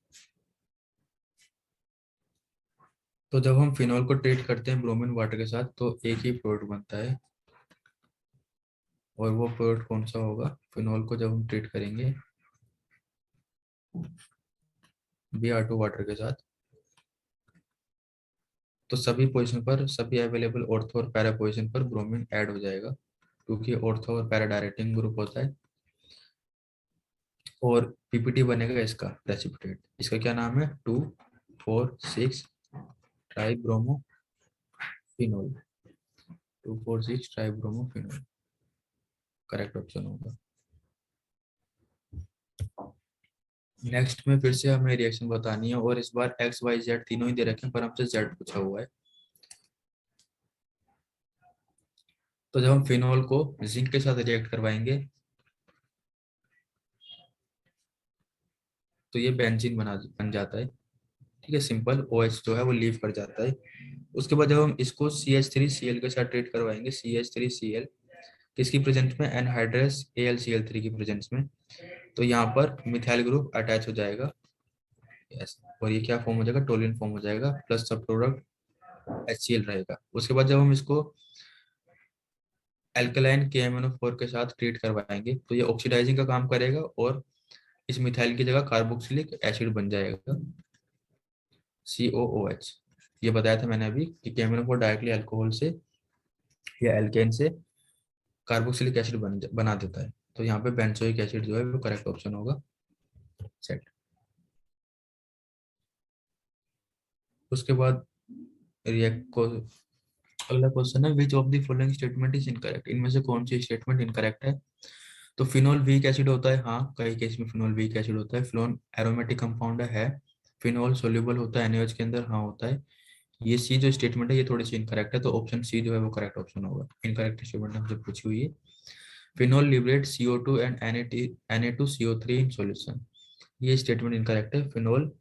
तो जब हम फिनॉल को ट्रीट करते हैं ब्रोमीन वाटर के साथ तो एक ही प्रोडक्ट बनता है, और वो प्रोडक्ट कौन सा होगा, फिनॉल को जब हम ट्रीट करेंगे Br2 वाटर के साथ, तो सभी पोजीशन पर, सभी अवेलेबल ऑर्थो और पैरा पोजीशन पर ब्रोमीन ऐड हो जाएगा, क्योंकि ऑर्थो और पैरा डायरेक्टिंग ग्रुप होता है, और पीपीटी बनेगा इसका प्रेसिपिटेट, इसका क्या नाम है, 2,4,6 tribromo phenol, 2,4,6 tribromo phenol correct option होगा। नेक्स्ट में फिर से हमें रिएक्शन बतानी है, और इस बार एक्स वाई जेड तीनों ही दे रखे हैं, पर हमसे जेड पूछा हुआ है। तो जब हम फिनॉल को जिंक के साथ रिएक्ट करवाएंगे तो ये बेंजीन बन जाता है, ठीक है, सिंपल OH जो है वो लीव कर जाता है। उसके बाद जब हम इसको CH3Cl के साथ ट्रीट करवाएंगे, CH3Cl किसकी प्रेजेंस में, एनहाइड्रस AlCl3 की प्रेजेंस में, तो यहाँ पर मिथाइल ग्रुप अटैच हो जाएगा, यस, और ये क्या फॉर्म हो जाएगा, टोलिन फॉर्म हो जाएगा, प्लस सब प्रोडक्ट HCl रहेगा। उसके बाद जब हम इसको एल्कलाइन KMnO4 के साथ ट्रीट करवाएंगे तो ये ऑक्सीडाइजिंग का काम करेगा, और इस मिथाइल की जगह कार्बोक्सिलिक एसिड बन जाएगा COOH। ये बताया था मैंने अभी कि केमिनो डायरेक्टली अल्कोहल से या एल्केन से कार्बोक्सिलिक एसिड बना देता है। तो यहाँ पे बेंजोइक एसिड जो है वो करेक्ट ऑप्शन होगा। सेट। उसके बाद रिएक्ट को अगला क्वेश्चन है विच of the following statement is incorrect. इनमें से कौन सी स्टेटमेंट इनकरेक्ट है। तो फिनोल वीक एसिड होता है, हाँ कई केस में फिनोल वीक एसिड होता है। फिनोल एरोमेटिक कंपाउंड है। फिनोल सोल्यूबल होता है NaOH के अंदर, हाँ होता है। ये सी जो स्टेटमेंट है ये थोड़ी सी इनकरेक्ट है, तो ऑप्शन सी जो है वो करेक्ट ऑप्शन होगा। इनकरेक्ट स्टेटमेंट हमसे पूछी हुई है। Phenol liberate CO2 and Na2CO3 in solution. ये स्टेटमेंट इनकरेक्ट है। फिनोल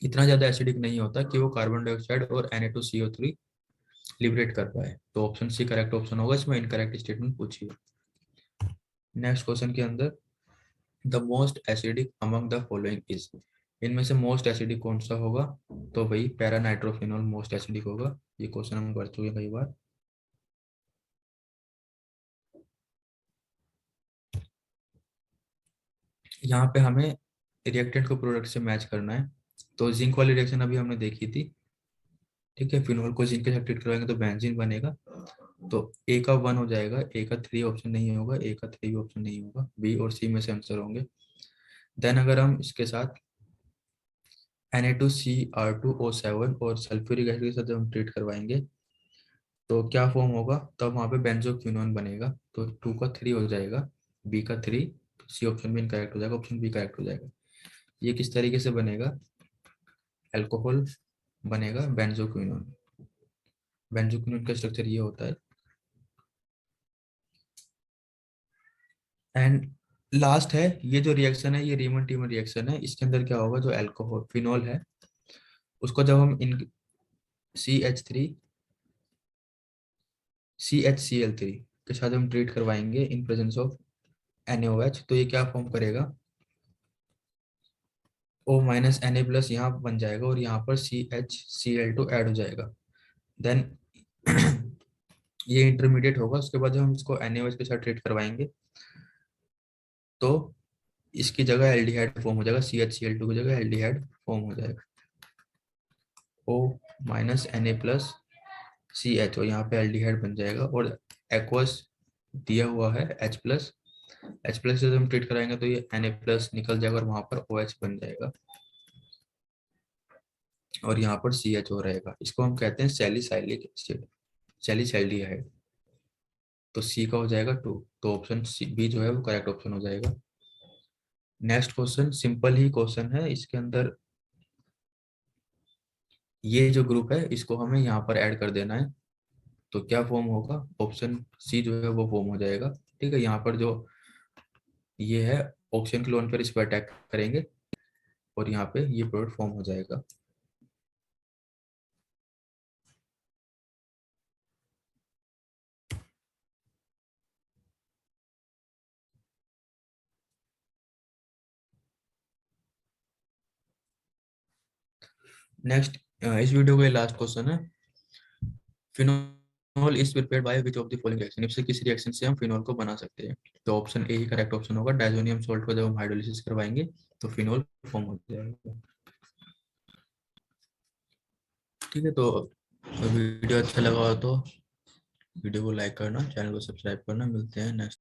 इतना ज्यादा एसिडिक नहीं होता कि वो कार्बन डाइऑक्साइड और Na2CO3 लिबरेट कर पाए, तो ऑप्शन सी करेक्ट ऑप्शन होगा। इसमें इनकरेक्ट स्टेटमेंट पूछी है। नेक्स्ट क्वेश्चन के अंदर the most acidic among the following is. इनमें से मोस्ट एसिडिक कौन सा होगा। तो भाई पैरा नाइट्रोफिनॉल मोस्ट एसिडिक होगा। ये क्वेश्चन हम कर चुके हैं कई बार। यहाँ पे हमें रिएक्टेंट को प्रोडक्ट से मैच करना है। तो जिंक वाली रिएक्शन अभी हमने देखी थी, ठीक है। फिनोल को जिंक के साथ ट्रीट करवाएंगे तो बेंजीन बनेगा। तो ए का 1 हो जाएगा, ए का 3 ऑप्शन नहीं होगा, ए का 3 भी ऑप्शन नहीं होगा, बी और सी में से आंसर होंगे। देन अगर हम इसके साथ Na2Cr2O7 और सल्फ्यूरिक एसिड के साथ जब हम ट्रीट करवाएंगे तो क्या फॉर्म होगा, तब वहां पे बेंजोक्विनोन बनेगा। तो 2 का 3 हो जाएगा, बी का 3, सी ऑप्शन भी इनकरेक्ट हो जाएगा, ऑप्शन बी करेक्ट हो जाएगा। ये किस तरीके से बनेगा, अल्कोहल बनेगा बेंजोक्विनोन। बेंजोक्विनोन का स्ट्रक्चर ये होता है। एंड लास्ट है, ये जो रिएक्शन है ये रीमन टीमन रिएक्शन है। इसके अंदर क्या होगा, जो अल्कोहल फिनोल है उसको जब हम इन CH3 के साथ हम ट्रीट करवाएंगे इन प्रेजेंस ऑफ NaOH, तो ये क्या फॉर्म करेगा, O-Na+ यहाँ बन जाएगा और यहाँ पर CHCl2 ऐड हो जाएगा। देन ये इंटरमीडिएट होगा। उसके बाद जब हम इसको NaOH के साथ ट्रीट करवाएंगे तो इसकी जगह एल्डिहाइड फॉर्म हो जाएगा, CHCl2 की जगह एल्डिहाइड फॉर्म हो जाएगा, O-Na+CH, और यहाँ पे एल्डिहाइड बन जाएगा। और एक्वस दिया हुआ है H+ से जब हम ट्रीट कराएंगे तो ये Na+ निकल जाएगा और वहां पर OH बन जाएगा और यहाँ पर CH हो रहेगा। इसको हम कहते हैं सैलिसाइलिक एसिड, सैलिसैल्डिहाइड। तो सी का हो जाएगा 2, तो ऑप्शन सी बी जो है वो करेक्ट ऑप्शन हो जाएगा। नेक्स्ट क्वेश्चन सिंपल ही क्वेश्चन है। इसके अंदर ये जो ग्रुप है इसको हमें यहाँ पर ऐड कर देना है, तो क्या फॉर्म होगा, ऑप्शन सी जो है वो फॉर्म हो जाएगा। ठीक है, यहाँ पर जो ये है ऑप्शन के लोन पर इस पर अटैक करेंगे और यहाँ पे ये प्रोडक्ट फॉर्म हो जाएगा। नेक्स्ट इस वीडियो का लास्ट क्वेश्चन है, phenol is prepared by which of the following reaction. इससे किस रिएक्शन से हम फिनोल को बना सकते हैं। तो ऑप्शन ए ही करेक्ट ऑप्शन होगा। डायजोनियम सॉल्ट को जब हम हाइड्रोलिसिस करवाएंगे तो फिनोल फॉर्म हो जाएगा। ठीक है, तो वीडियो अच्छा लगा हो तो वीडियो को लाइक करना, चैनल को सब्सक्राइब करना। मिलते हैं नेक्स्ट